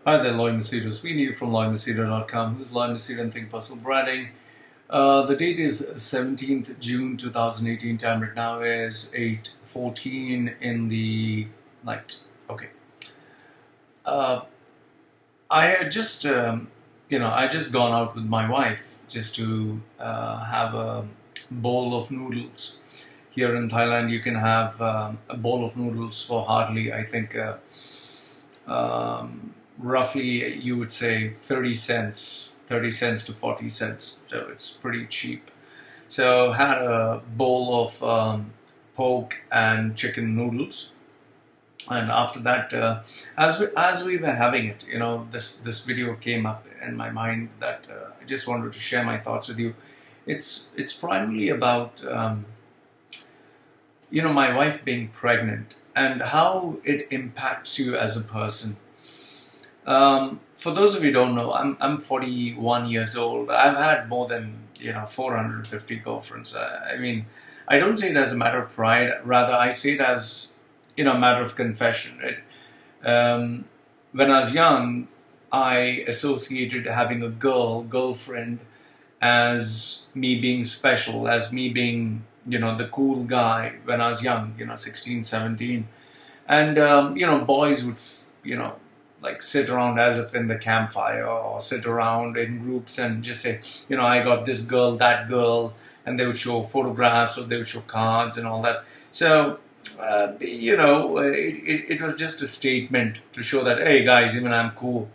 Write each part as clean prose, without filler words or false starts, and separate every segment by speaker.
Speaker 1: Hi there, Lloyd Machedo. Sweeney from LloydMachedo.com. Who's Lloyd Machedo and Think Personal Branding. The date is 17th June 2018. Time right now is 8:14 in the night. Okay. I had just, I just gone out with my wife just to have a bowl of noodles. Here in Thailand, you can have a bowl of noodles for hardly, I think, roughly you would say 30 cents to 40 cents, so it's pretty cheap. So had a bowl of pork and chicken noodles, and after that, as we were having it, this video came up in my mind that I just wanted to share my thoughts with you. It's primarily about my wife being pregnant and how it impacts you as a person. For those of you who don't know, I'm 41 years old. I've had more than 450 girlfriends. I mean, I don't say it as a matter of pride. Rather, I say it as a matter of confession. Right? When I was young, I associated having a girlfriend as me being special, as me being the cool guy when I was young, 16, 17, and boys would like sit around as if in the campfire, or sit around in groups and just say, I got this girl, that girl, and they would show photographs or they would show cards and all that. So, it was just a statement to show that, hey guys, even I'm cool.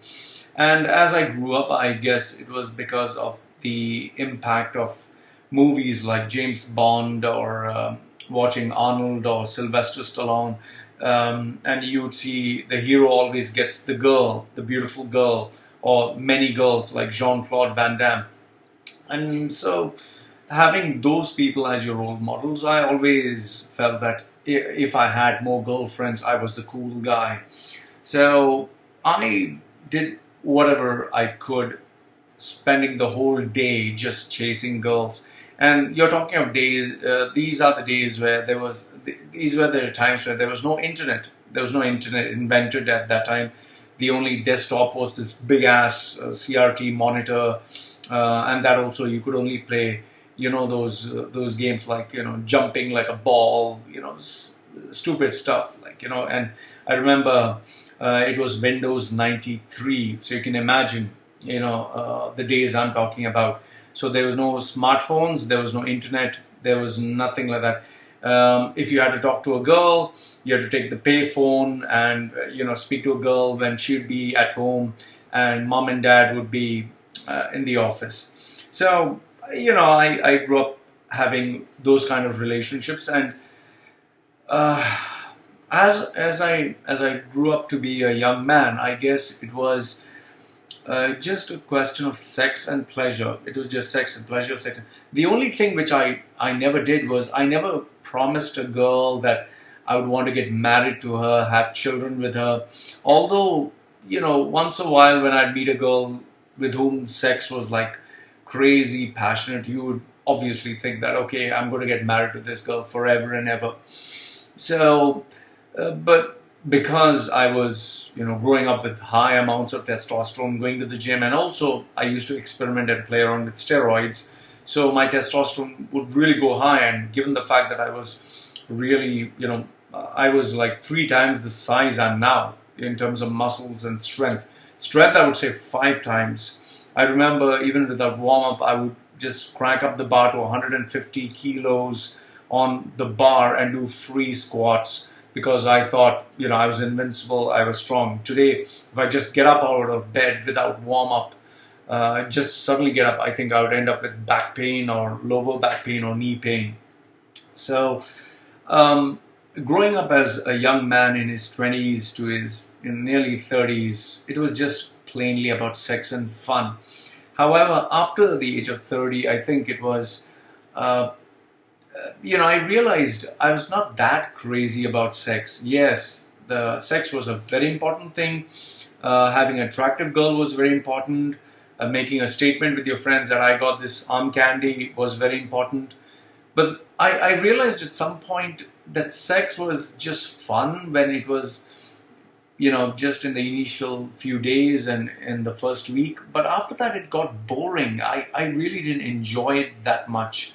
Speaker 1: And as I grew up, I guess it was because of the impact of movies like James Bond or watching Arnold or Sylvester Stallone. And you would see the hero always gets the girl, the beautiful girl, or many girls like Jean-Claude Van Damme. And so having those people as your role models, I always felt that if I had more girlfriends, I was the cool guy. So I did whatever I could, spending the whole day just chasing girls. And you're talking of days, these are the days where these were the times where there was no internet. There was no internet invented at that time. The only desktop was this big ass CRT monitor, and that also you could only play, those games like, jumping like a ball, stupid stuff like, and I remember it was Windows 93. So you can imagine, the days I'm talking about. So there was no smartphones, there was no internet, there was nothing like that. If you had to talk to a girl, you had to take the pay phone and speak to a girl when she'd be at home and mom and dad would be in the office. So I grew up having those kind of relationships, and as I grew up to be a young man, I guess it was just a question of sex and pleasure. It was just sex and pleasure, sex. The only thing which I never did was I never promised a girl that I would want to get married to her, have children with her. Although, once a while when I'd meet a girl with whom sex was like crazy passionate, you would obviously think that, okay, I'm going to get married to this girl forever and ever. So, but because I was, growing up with high amounts of testosterone, going to the gym, and also I used to experiment and play around with steroids, so my testosterone would really go high. And given the fact that I was really, I was like 3 times the size I'm now in terms of muscles and strength. Strength, I would say 5 times. I remember even without warm-up, I would just crank up the bar to 150 kilos on the bar and do free squats, because I thought, I was invincible, I was strong. Today, if I just get up out of bed without warm-up, just suddenly get up, I think I would end up with back pain or lower back pain or knee pain. So, growing up as a young man in his 20s to his nearly 30s, it was just plainly about sex and fun. However, after the age of 30, I think it was I realized I was not that crazy about sex. Yes, the sex was a very important thing. Having an attractive girl was very important. Making a statement with your friends that I got this arm candy was very important. But I realized at some point that sex was just fun when it was just in the initial few days and in the first week. But after that, it got boring. I really didn't enjoy it that much.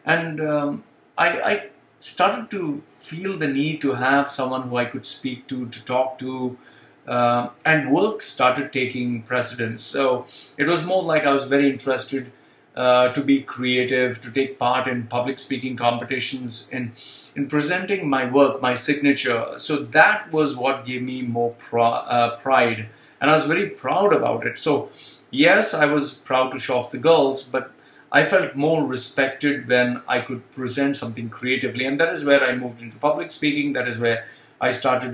Speaker 1: And I started to feel the need to have someone who I could speak to talk to, and work started taking precedence. So it was more like I was very interested to be creative, to take part in public speaking competitions, in presenting my work, my signature. So that was what gave me more pride, and I was very proud about it. So yes, I was proud to show off the girls, but I felt more respected when I could present something creatively, and that is where I moved into public speaking. That is where I started,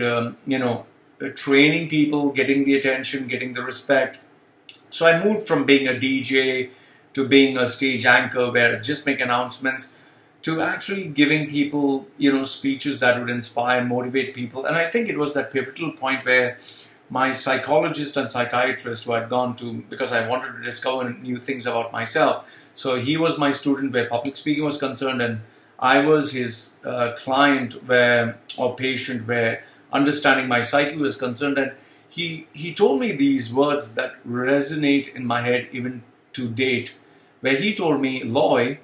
Speaker 1: training people, getting the attention, getting the respect. So I moved from being a DJ to being a stage anchor where I just make announcements, to actually giving people, speeches that would inspire, motivate people. And I think it was that pivotal point where my psychologist and psychiatrist who I'd gone to because I wanted to discover new things about myself. So he was my student where public speaking was concerned, and I was his client or patient where understanding my psyche was concerned. And he told me these words that resonate in my head even to date, where he told me, Loy,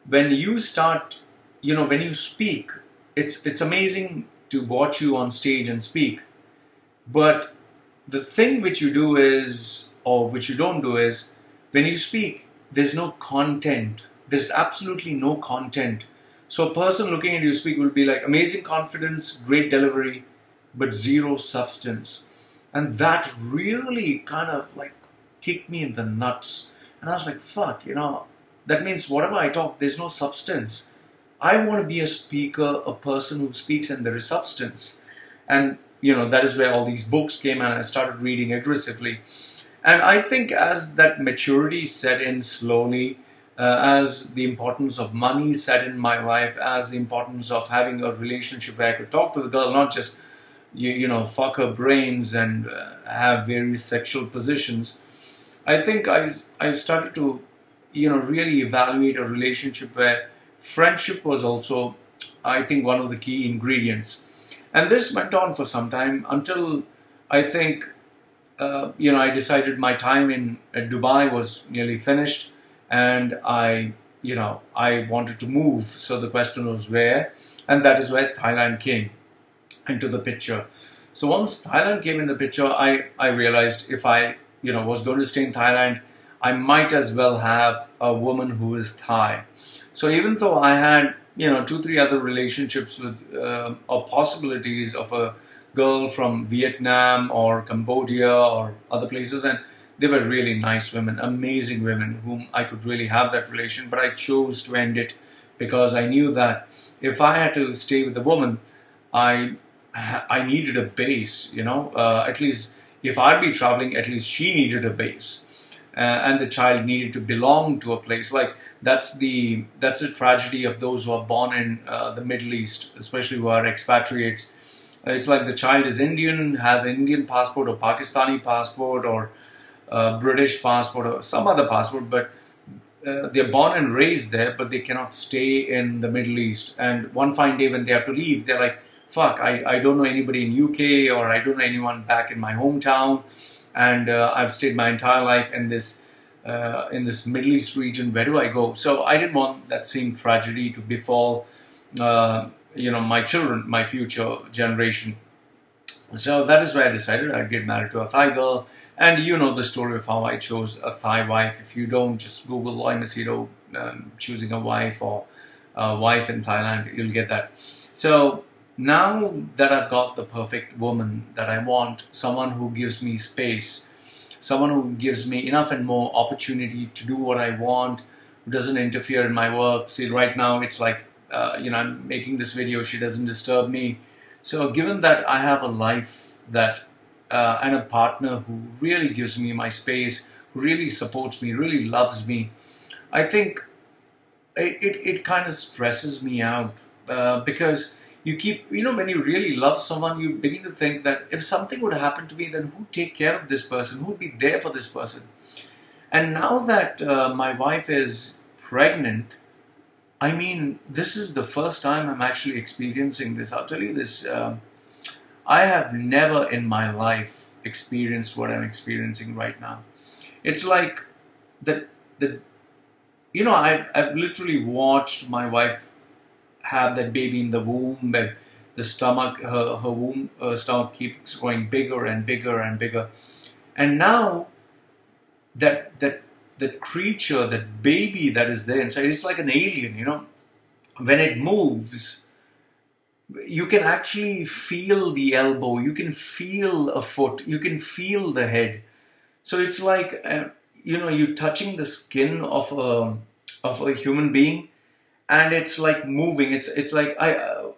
Speaker 1: when you start, when you speak, it's amazing to watch you on stage and speak. But the thing which you do is, or which you don't do is, when you speak, there's no content. There's absolutely no content. So a person looking at you speak will be like, amazing confidence, great delivery, but zero substance. And that really kind of like kicked me in the nuts. And I was like, fuck, that means whatever I talk, there's no substance. I want to be a speaker, a person who speaks and there is substance. And, that is where all these books came, and I started reading aggressively. And I think as that maturity set in slowly, as the importance of money set in my life, as the importance of having a relationship where I could talk to the girl, not just, fuck her brains and have various sexual positions, I think I started to, really evaluate a relationship where friendship was also, I think, one of the key ingredients. And this went on for some time until I think, I decided my time in Dubai was nearly finished, and I wanted to move. So the question was where, and that is where Thailand came into the picture. So once Thailand came in the picture, I realized if I, was going to stay in Thailand, I might as well have a woman who is Thai. So even though I had, 2-3 other relationships with, or possibilities of a girl from Vietnam or Cambodia or other places, and they were really nice women, amazing women whom I could really have that relation, but I chose to end it because I knew that if I had to stay with a woman, I needed a base, at least if I'd be traveling, at least she needed a base. And the child needed to belong to a place. Like that's the tragedy of those who are born in the Middle East, especially who are expatriates. It's like the child is Indian, has an Indian passport or Pakistani passport or British passport or some other passport, but they're born and raised there, but they cannot stay in the Middle East. And one fine day when they have to leave, they're like, fuck, I don't know anybody in UK, or I don't know anyone back in my hometown. And I've stayed my entire life in this Middle East region. Where do I go? So I didn't want that same tragedy to befall, my children, my future generation. So that is why I decided I'd get married to a Thai girl. And you know the story of how I chose a Thai wife. If you don't, just Google Loy Machedo choosing a wife or a wife in Thailand. You'll get that. So now that I've got the perfect woman that I want, someone who gives me space, someone who gives me enough and more opportunity to do what I want, who doesn't interfere in my work. See, right now it's like, I'm making this video, she doesn't disturb me. So given that I have a life that, and a partner who really gives me my space, who really supports me, really loves me, I think it kind of stresses me out because you keep, when you really love someone, you begin to think that if something would happen to me, then who'd take care of this person? Who'd be there for this person? And now that my wife is pregnant, this is the first time I'm actually experiencing this. I'll tell you this. I have never in my life experienced what I'm experiencing right now. It's like the you know, I've literally watched my wife have that baby in the womb, and the stomach, her womb, stomach keeps growing bigger and bigger and bigger. And now that creature, that baby that is there inside, it's like an alien, you know. When it moves, you can actually feel the elbow, you can feel a foot, you can feel the head. So it's like, you know, you're touching the skin of a human being, and it's like moving. It's like,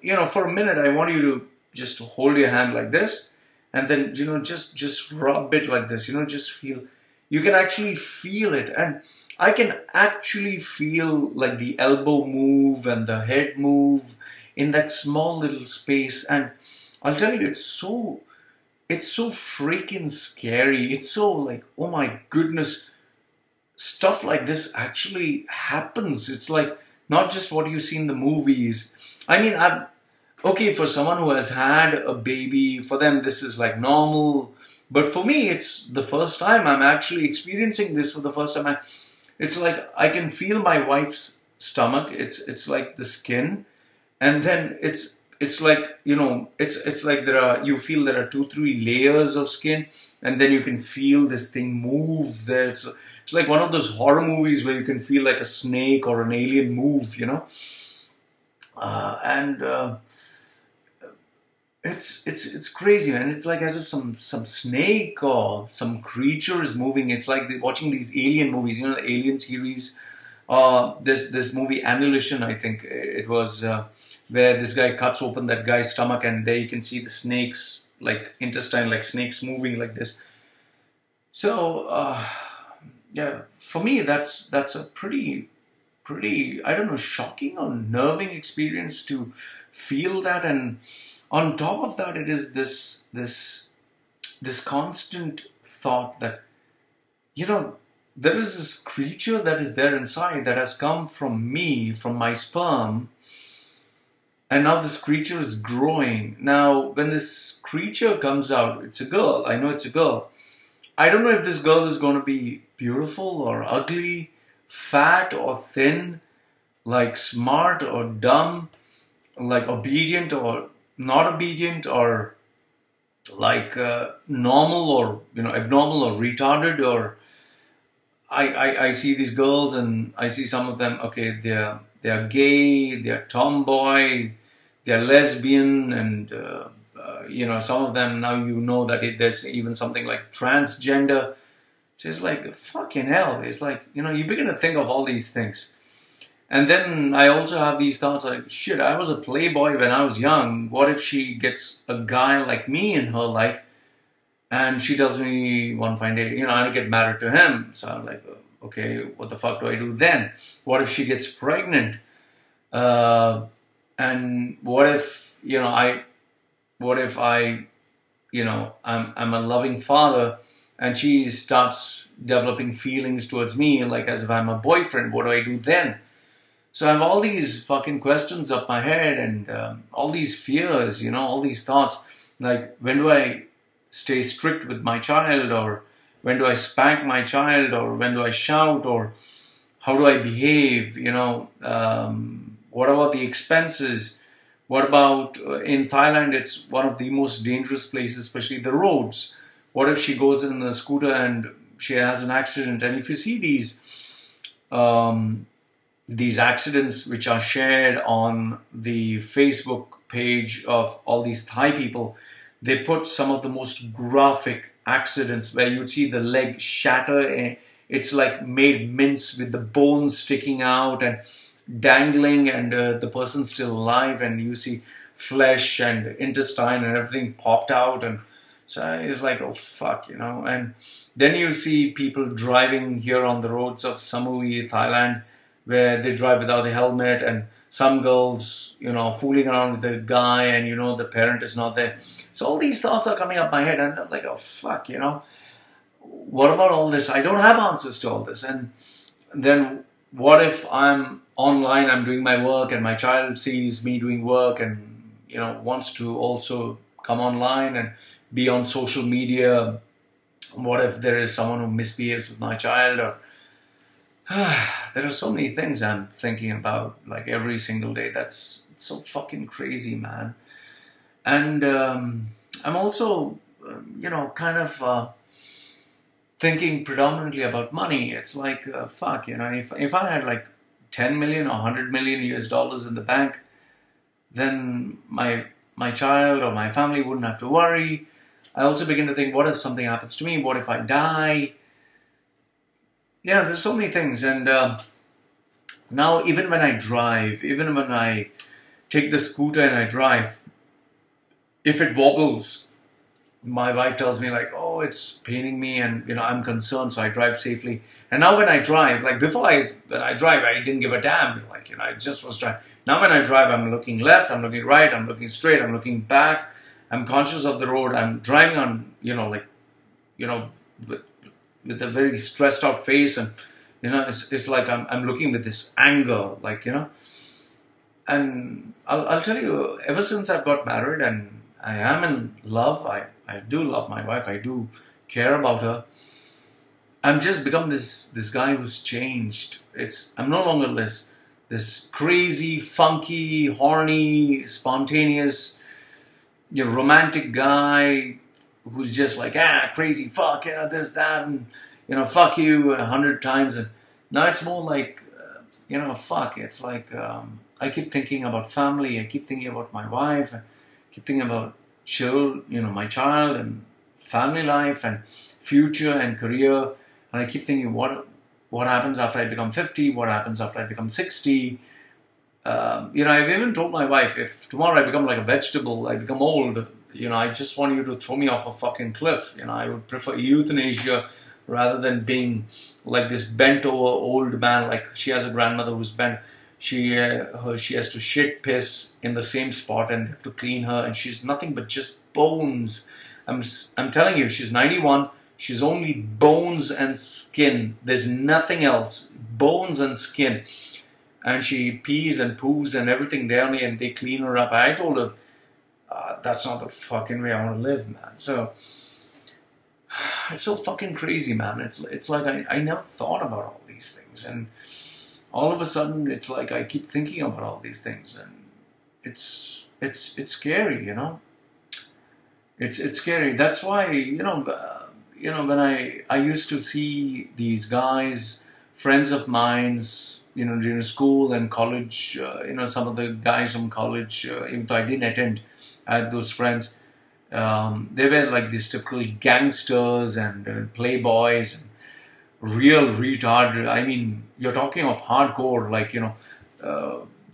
Speaker 1: you know, for a minute I want you to just hold your hand like this, and then, you know, just rub it like this, you know, just feel. You can actually feel it, and I can actually feel like the elbow move and the head move in that small little space. And I'll tell you, it's so freaking scary. It's so like, oh my goodness, stuff like this actually happens. It's like not just what you see in the movies. I mean, okay, for someone who has had a baby, for them this is like normal. But for me, it's the first time I'm actually experiencing this for the first time. It's like I can feel my wife's stomach. It's like the skin, and then it's like, you know, it's like you feel there are 2-3 layers of skin, and then you can feel this thing move there. It's like one of those horror movies where you can feel like a snake or an alien move, you know, and. It's crazy, man. It's like as if some snake or some creature is moving. It's like watching these alien movies, you know, the Alien series. This movie Annihilation, I think it was, where this guy cuts open that guy's stomach, and there you can see the snakes, like intestine, like snakes moving like this. So yeah, for me that's a pretty I don't know, shocking or unnerving experience to feel that. And on top of that, it is this constant thought that, you know, there is this creature that is there inside that has come from me, from my sperm, and now this creature is growing. Now, when this creature comes out, it's a girl. I know it's a girl. I don't know if this girl is going to be beautiful or ugly, fat or thin, like smart or dumb, like obedient or not obedient, or like normal or, you know, abnormal or retarded. Or I see these girls and I see some of them, okay, they're gay, they're tomboy, they're lesbian, and you know, some of them now, you know, that there's even something like transgender. So it's like, fucking hell. It's like, you know, you begin to think of all these things. And then I also have these thoughts like, shit, I was a playboy when I was young. What if she gets a guy like me in her life, and she tells me one fine day, you know, I'll get married to him. So I'm like, okay, what the fuck do I do then? What if she gets pregnant? And what if, you know, you know, I'm a loving father, and she starts developing feelings towards me, like as if I'm a boyfriend. What do I do then? So I have all these fucking questions up my head, and all these fears, you know, all these thoughts. Like, when do I stay strict with my child? Or when do I spank my child? Or when do I shout? Or how do I behave? You know, what about the expenses? What about in Thailand? It's one of the most dangerous places, especially the roads. What if she goes in a scooter and she has an accident? And if you see these accidents which are shared on the Facebook page of all these Thai people, they put some of the most graphic accidents where you'd see the leg shatter, and it's like made mince with the bones sticking out and dangling, and the person's still alive, and you see flesh and intestine and everything popped out. And so it's like, oh fuck, you know. And then you see people driving here on the roads of Samui, Thailand, where they drive without a helmet, and some girls, you know, fooling around with the guy, and, you know, the parent is not there. So all these thoughts are coming up my head, and I'm like, oh fuck, you know, what about all this? I don't have answers to all this. And then what if I'm online, I'm doing my work, and my child sees me doing work, and, you know, wants to also come online and be on social media? What if there is someone who misbehaves with my child? Or there are so many things I'm thinking about, like every single day. That's so fucking crazy, man. And I'm also, kind of thinking predominantly about money. It's like, fuck, if I had like 10 million or 100 million US dollars in the bank, then my child or my family wouldn't have to worry. I also begin to think, what if something happens to me? What if I die? Yeah, there's so many things. And now even when I drive, even when I take the scooter and I drive, if it wobbles, my wife tells me like, oh, it's paining me, and I'm concerned, so I drive safely. And now when I drive, like before when I drive, I didn't give a damn, I just was driving. Now when I drive, I'm looking left, I'm looking right, I'm looking straight, I'm looking back, I'm conscious of the road, I'm driving on, with a very stressed out face, and it's like I'm looking with this anger, and I'll tell you, ever since I've got married and I am in love, I do love my wife, I do care about her. I'm just become this guy who's changed. I'm no longer this crazy, funky, horny, spontaneous, romantic guy who's just like, crazy, fuck, this, that, and, fuck you 100 times. And now it's more like, fuck, it's like, I keep thinking about family, I keep thinking about my wife, I keep thinking about my child and family life and future and career. And I keep thinking, what happens after I become 50? What happens after I become 60? I've even told my wife, if tomorrow I become like a vegetable, I become old, I just want you to throw me off a fucking cliff. I would prefer euthanasia rather than being like this bent over old man. Like she has a grandmother who's bent. She has to shit piss in the same spot and they have to clean her, and she's nothing but just bones. I'm telling you, she's 91. She's only bones and skin. There's nothing else. Bones and skin. And she pees and poos and everything there, and they clean her up. I told her, that's not the fucking way I want to live, man. So, it's so fucking crazy, man. It's like I never thought about all these things. And all of a sudden, it's like I keep thinking about all these things. And it's scary, It's scary. That's why, when I used to see these guys, friends of mine's, during school and college, some of the guys from college, even though I didn't attend, I had those friends. They were like these typical gangsters and playboys, and real retard. I mean, you're talking of hardcore,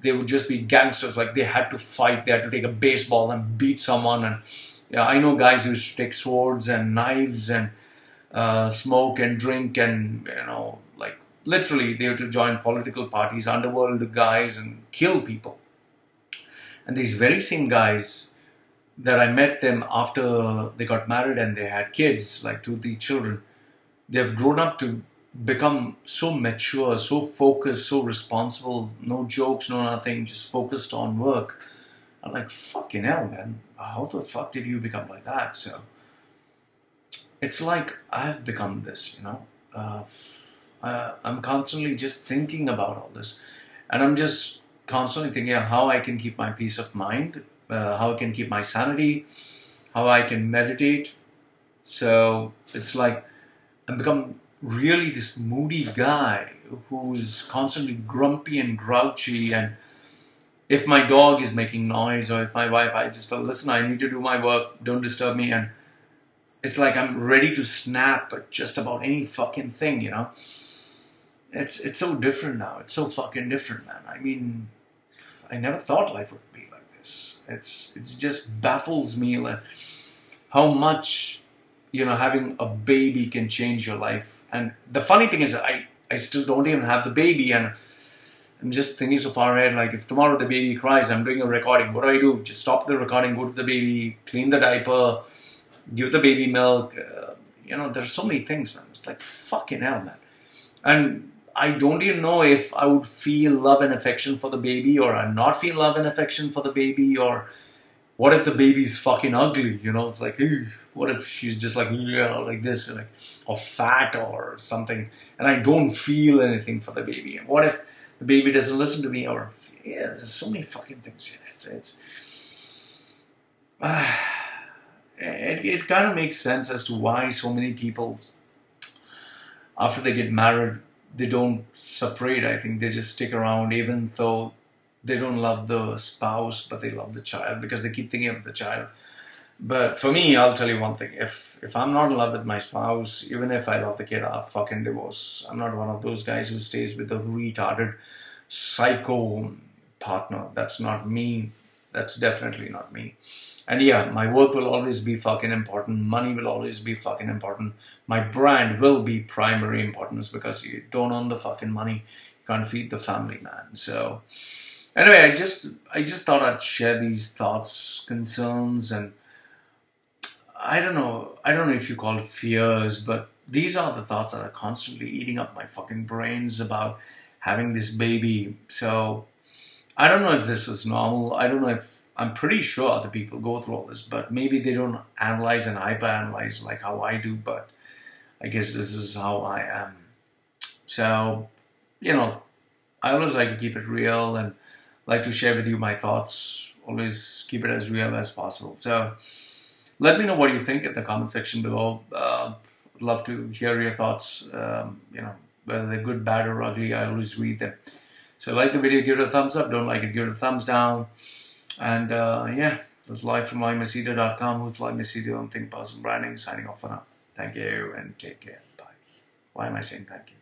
Speaker 1: they would just be gangsters. Like they had to fight, they had to take a baseball and beat someone. And I know guys who used to take swords and knives and smoke and drink, and literally they had to join political parties, underworld guys, and kill people. And these very same guys that I met them after they got married and they had kids, like 2-3 children, they've grown up to become so mature, so focused, so responsible, no jokes, no nothing, just focused on work. I'm like, fucking hell, man, how the fuck did you become like that? So it's like I've become this, I'm constantly just thinking about all this, and I'm just constantly thinking how I can keep my peace of mind, how I can keep my sanity, how I can meditate. So it's like I've become really this moody guy who's constantly grumpy and grouchy, and if my dog is making noise or if my wife, I just tell, listen, I need to do my work, don't disturb me. And it's like I'm ready to snap at just about any fucking thing, It's so different now. It's so fucking different, man. I mean, I never thought life would be like this. It just baffles me like how much, having a baby can change your life. And the funny thing is I still don't even have the baby, and I'm just thinking so far ahead, like if tomorrow the baby cries, I'm doing a recording, what do? Just stop the recording, go to the baby, clean the diaper, give the baby milk. There's so many things, man. It's like fucking hell, man. And I don't even know if I would feel love and affection for the baby, or I not feel love and affection for the baby, or What if the baby's fucking ugly? You know, it's like, ew, what if she's just like, yeah, like this, like, or fat or something, and I don't feel anything for the baby? And what if the baby doesn't listen to me? Or, yeah, there's so many fucking things here. It kind of makes sense as to why so many people, after they get married, they don't separate. I think they just stick around, even though they don't love the spouse, but they love the child, because they keep thinking of the child. But for me, I'll tell you one thing. If I'm not in love with my spouse, even if I love the kid, I'll fucking divorce. I'm not one of those guys who stays with a retarded psycho partner. That's not me. That's definitely not me. And yeah, my work will always be fucking important. Money will always be fucking important. My brand will be primary importance, because you don't earn the fucking money, you can't feed the family, man. So anyway, I just thought I'd share these thoughts, concerns, and I don't know if you call it fears, but these are the thoughts that are constantly eating up my fucking brains about having this baby. So I don't know if this is normal. I don't know if, I'm pretty sure other people go through all this, but maybe they don't analyze and hyper-analyze like how I do, but I guess this is how I am. So, you know, I always like to keep it real and like to share with you my thoughts. Always keep it as real as possible. So let me know what you think in the comment section below. I'd love to hear your thoughts, you know, whether they're good, bad, or ugly. I always read them. So like the video, give it a thumbs up. Don't like it, give it a thumbs down. And yeah, that's live from Machedo.com. Who's like Machedo on Think Personal Branding, signing off for now. Thank you and take care. Bye. Why am I saying thank you?